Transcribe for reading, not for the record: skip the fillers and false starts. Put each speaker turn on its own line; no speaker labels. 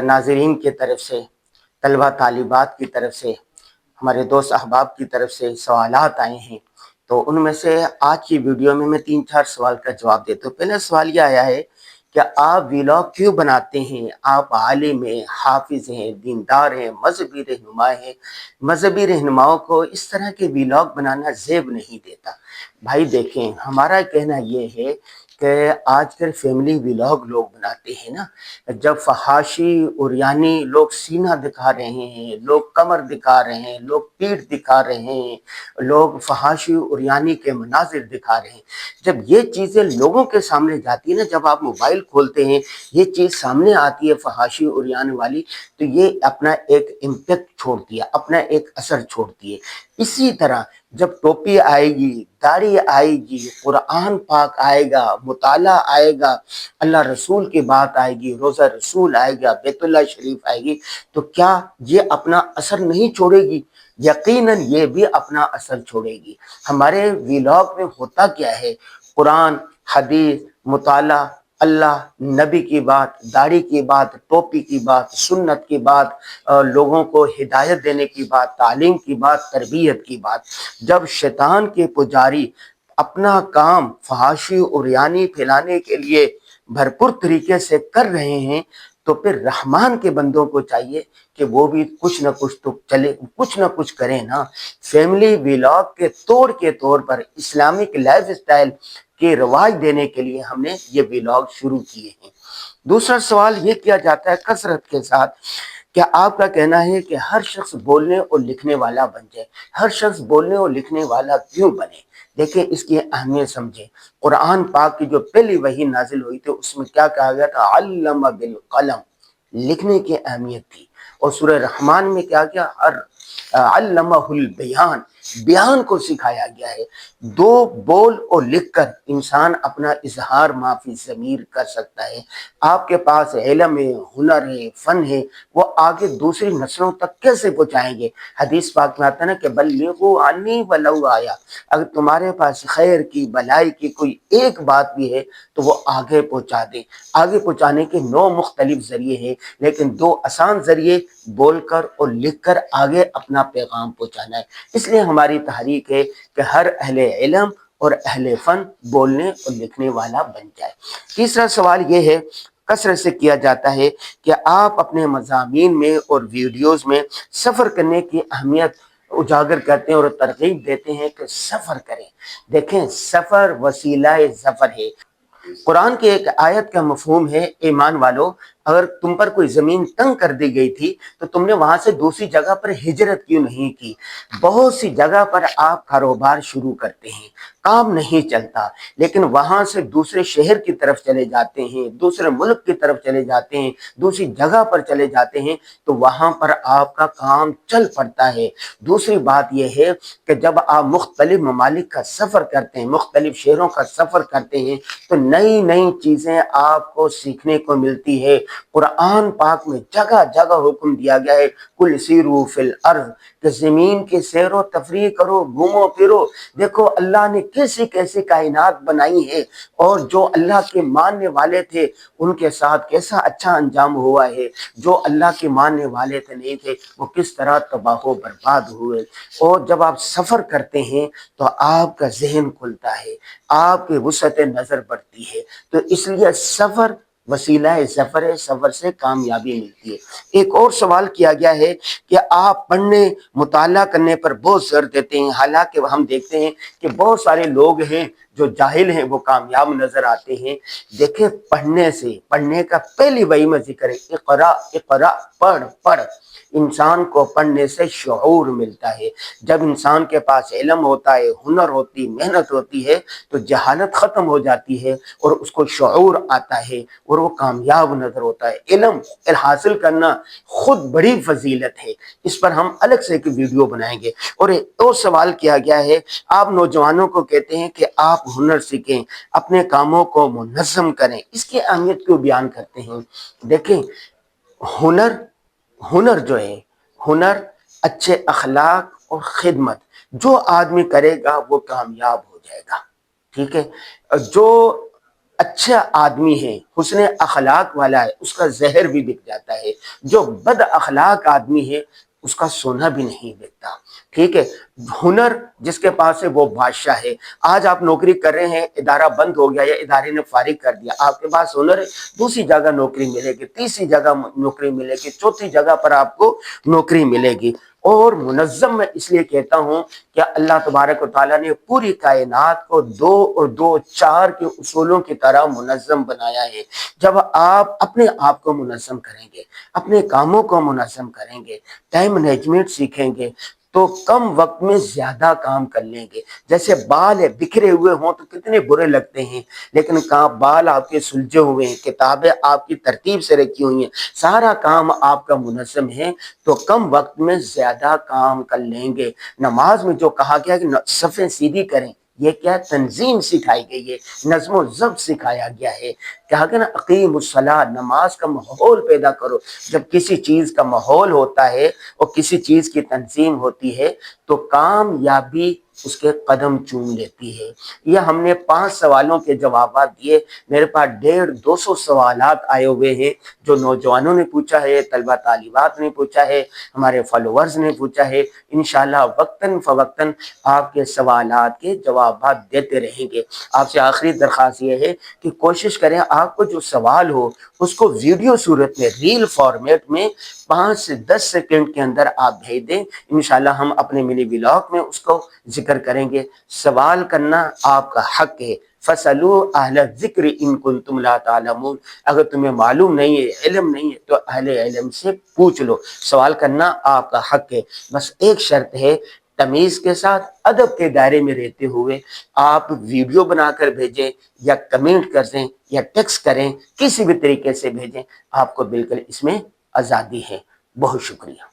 ناظرین کی طرف سے، طلبہ طالبات کی طرف سے، ہمارے دوست احباب کی طرف سے سوالات آئے ہیں، تو ان میں سے آج کی ویڈیو میں 3-4 سوال کا جواب دیتا ہوں۔ پہلا سوال یہ آیا ہے کہ آپ ویلاگ کیوں بناتے ہیں؟ آپ عالم ہیں، حافظ ہیں، دیندار ہیں، مذہبی رہنما ہیں، مذہبی رہنماؤں کو اس طرح کے ویلاگ بنانا زیب نہیں دیتا۔ بھائی دیکھیں، ہمارا کہنا یہ ہے کہ آج کل فیملی ویلاگ لوگ بناتے ہیں نا، جب فحاشی عریانی لوگ سینہ دکھا رہے ہیں، لوگ کمر دکھا رہے ہیں، لوگ پیٹھ دکھا رہے ہیں، لوگ فحاشی عریانی کے مناظر دکھا رہے ہیں، جب یہ چیزیں لوگوں کے سامنے جاتی ہے نا، جب آپ موبائل کھولتے ہیں یہ چیز سامنے آتی ہے فحاشی عریان والی، تو یہ اپنا ایک امپیکٹ چھوڑتی ہے، اپنا ایک اثر چھوڑتی ہے۔ اسی طرح جب ٹوپی آئے گی، داڑھی آئے گی، قرآن پاک آئے گا، مطالعہ آئے گا، اللہ رسول کی بات آئے گی، روزہ رسول آئے گا، بیت اللہ شریف آئے گی، تو کیا یہ اپنا اثر نہیں چھوڑے گی؟ یقیناً یہ بھی اپنا اثر چھوڑے گی۔ ہمارے ویلاگ میں ہوتا کیا ہے؟ قرآن، حدیث، مطالعہ، اللہ، نبی کی بات، داڑھی کی بات، ٹوپی کی بات، سنت کی بات، لوگوں کو ہدایت دینے کی بات، تعلیم کی بات، تربیت کی بات۔ جب شیطان کے پجاری اپنا کام فحاشی عریانی پھیلانے کے لیے بھرپور طریقے سے کر رہے ہیں، تو پھر رحمان کے بندوں کو چاہیے کہ وہ بھی کچھ نہ کچھ تو چلے، کچھ نہ کچھ کریں نا۔ فیملی ویلاگ کے طور پر اسلامک لائف اسٹائل کے رواج دینے کے لیے ہم نے یہ ویلاگ شروع کیے ہیں۔ دوسرا سوال یہ کیا جاتا ہے کثرت کے ساتھ، کیا آپ کا کہنا ہے کہ ہر شخص بولنے اور لکھنے والا بن جائے؟ ہر شخص بولنے اور لکھنے والا کیوں بنے؟ دیکھیں اس کی اہمیت سمجھیں۔ قرآن پاک کی جو پہلی وحی نازل ہوئی تھی اس میں کیا کہا گیا تھا؟ علم بالقلم، لکھنے کی اہمیت تھی۔ اور سورہ رحمان میں کیا کیا؟ علمہ البیان، بیان کو سکھایا گیا ہے۔ دو بول اور لکھ کر انسان اپنا اظہار معافی ضمیر کر سکتا ہے۔ آپ کے پاس علم ہے، ہنر ہے، فن ہے، وہ آگے دوسری نسلوں تک کیسے پہنچائیں گے؟ حدیث پاک میں آتا ہے نا کہ بلغوا عنی ولو آیا، اگر تمہارے پاس خیر کی، بھلائی کی کوئی ایک بات بھی ہے تو وہ آگے پہنچا دیں۔ آگے پہنچانے کے 9 مختلف ذریعے ہیں، لیکن 2 آسان ذریعے بول کر اور لکھ کر آگے اپنا پیغام پہنچانا ہے۔ اس لیے ہماری تحریک ہے کہ ہر اہل علم اور اہل فن بولنے اور لکھنے والا بن جائے۔ تیسرا سوال یہ ہے، کثرت سے کیا جاتا ہے کہ آپ اپنے مضامین میں اور ویڈیوز میں سفر کرنے کی اہمیت اجاگر کرتے ہیں اور ترغیب دیتے ہیں کہ سفر کریں۔ دیکھیں، سفر وسیلہ ظفر ہے۔ قرآن کی ایک آیت کا مفہوم ہے، ایمان والو، اگر تم پر کوئی زمین تنگ کر دی گئی تھی تو تم نے وہاں سے دوسری جگہ پر ہجرت کیوں نہیں کی؟ بہت سی جگہ پر آپ کاروبار شروع کرتے ہیں، کام نہیں چلتا، لیکن وہاں سے دوسرے شہر کی طرف چلے جاتے ہیں، دوسرے ملک کی طرف چلے جاتے ہیں، دوسری جگہ پر چلے جاتے ہیں، تو وہاں پر آپ کا کام چل پڑتا ہے۔ دوسری بات یہ ہے کہ جب آپ مختلف ممالک کا سفر کرتے ہیں، مختلف شہروں کا سفر کرتے ہیں، تو نئی نئی چیزیں آپ کو سیکھنے کو ملتی ہے۔ قرآن پاک میں جگہ جگہ حکم دیا گیا ہے، کل سیرو فی الارض، کہ زمین کی سیر و تفریح کرو، گھومو پھرو۔ دیکھو اللہ نے کیسی کیسی کائنات بنائی ہے، اور جو اللہ کے ماننے والے تھے ان کے ساتھ کیسا اچھا انجام ہوا ہے، جو اللہ کے ماننے والے تھے نہیں تھے وہ کس طرح تباہ و برباد ہوئے۔ اور جب آپ سفر کرتے ہیں تو آپ کا ذہن کھلتا ہے، آپ کی وسعت نظر بڑھتی ہے۔ تو اس لیے سفر وسیلہ ظفر ہے، سفر سے کامیابی ملتی ہے۔ ایک اور سوال کیا گیا ہے کہ آپ پڑھنے، مطالعہ کرنے پر بہت زور دیتے ہیں، حالانکہ ہم دیکھتے ہیں کہ بہت سارے لوگ ہیں جو جاہل ہیں وہ کامیاب نظر آتے ہیں۔ دیکھیں، پڑھنے سے، پڑھنے کا پہلی وحی میں ذکر ہے، اقرا اقرا، پڑھ پڑھ۔ انسان کو پڑھنے سے شعور ملتا ہے۔ جب انسان کے پاس علم ہوتا ہے، ہنر ہوتی، محنت ہوتی ہے، تو جہالت ختم ہو جاتی ہے اور اس کو شعور آتا ہے اور وہ کامیاب نظر ہوتا ہے۔ علم حاصل کرنا خود بڑی فضیلت ہے، اس پر ہم الگ سے ایک ویڈیو بنائیں گے۔ اور ایک اور سوال کیا گیا ہے، آپ نوجوانوں کو کہتے ہیں کہ آپ ہنر سیکھیں، اپنے کاموں کو منظم کریں، اس کی اہمیت کیوں بیان کرتے ہیں؟ دیکھیں، ہنر جو ہے، ہنر، اچھے اخلاق اور خدمت جو آدمی کرے گا وہ کامیاب ہو جائے گا۔ ٹھیک ہے، جو اچھا آدمی ہے، حسن اخلاق والا ہے، اس کا زہر بھی بک جاتا ہے۔ جو بد اخلاق آدمی ہے اس کا سونا بھی نہیں بکتا۔ ٹھیک ہے، ہنر جس کے پاس ہے وہ بادشاہ ہے۔ آج آپ نوکری کر رہے ہیں، ادارہ بند ہو گیا یا ادارے نے فارغ کر دیا، آپ کے پاس ہنر ہے، دوسری جگہ نوکری ملے گی، تیسری جگہ نوکری ملے گی، چوتھی جگہ پر آپ کو نوکری ملے گی۔ اور منظم میں اس لیے کہتا ہوں کہ اللہ تبارک و تعالیٰ نے پوری کائنات کو 2 اور 2 4 کے اصولوں کی طرح منظم بنایا ہے۔ جب آپ اپنے آپ کو منظم کریں گے، اپنے کاموں کو منظم کریں گے، ٹائم مینجمنٹ سیکھیں گے، تو کم وقت میں زیادہ کام کر لیں گے۔ جیسے بال ہے، بکھرے ہوئے ہوں تو کتنے برے لگتے ہیں، لیکن بال آپ کے سلجھے ہوئے ہیں، کتابیں آپ کی ترتیب سے رکھی ہوئی ہیں، سارا کام آپ کا منظم ہے، تو کم وقت میں زیادہ کام کر لیں گے۔ نماز میں جو کہا گیا کہ صفیں سیدھی کریں، یہ کیا تنظیم سکھائی گئی ہے، نظم و ضبط سکھایا گیا ہے۔ کہا کہ نا اقیم الصلاۃ، نماز کا ماحول پیدا کرو۔ جب کسی چیز کا ماحول ہوتا ہے اور کسی چیز کی تنظیم ہوتی ہے تو کامیابی اس کے قدم چوم لیتی ہے۔ یہ ہم نے 5 سوالوں کے جوابات دیے۔ میرے پاس 150-200 سوالات آئے ہوئے ہیں جو نوجوانوں نے پوچھا ہے، طلبہ طالبات نے پوچھا ہے، ہمارے فالوورز نے پوچھا ہے۔ انشاءاللہ وقتاً فوقتاً آپ کے سوالات کے جوابات دیتے رہیں گے۔ آپ سے آخری درخواست یہ ہے کہ کوشش کریں آپ کو جو سوال ہو اس کو ویڈیو صورت میں، ریل فارمیٹ میں 5 سے 10 سیکنڈ کے اندر آپ بھیج دیں۔ انشاءاللہ ہم اپنے منی ولاگ میں اس کو ذکر کریں گے۔ سوال کرنا آپ کا حق ہے۔ فَاسْأَلُوا أَهْلَ الذِّكْرِ إِن كُنتُمْ لَا تَعْلَمُونَ، اگر تمہیں معلوم نہیں ہے، علم نہیں ہے، تو اہل علم سے پوچھ لو۔ سوال کرنا آپ کا حق ہے، بس ایک شرط ہے، تمیز کے ساتھ ادب کے دائرے میں رہتے ہوئے آپ ویڈیو بنا کر بھیجیں یا کمنٹ کر دیں یا ٹیکس کریں، کسی بھی طریقے سے بھیجیں، آپ کو بالکل اس میں آزادی ہے۔ بہت شکریہ۔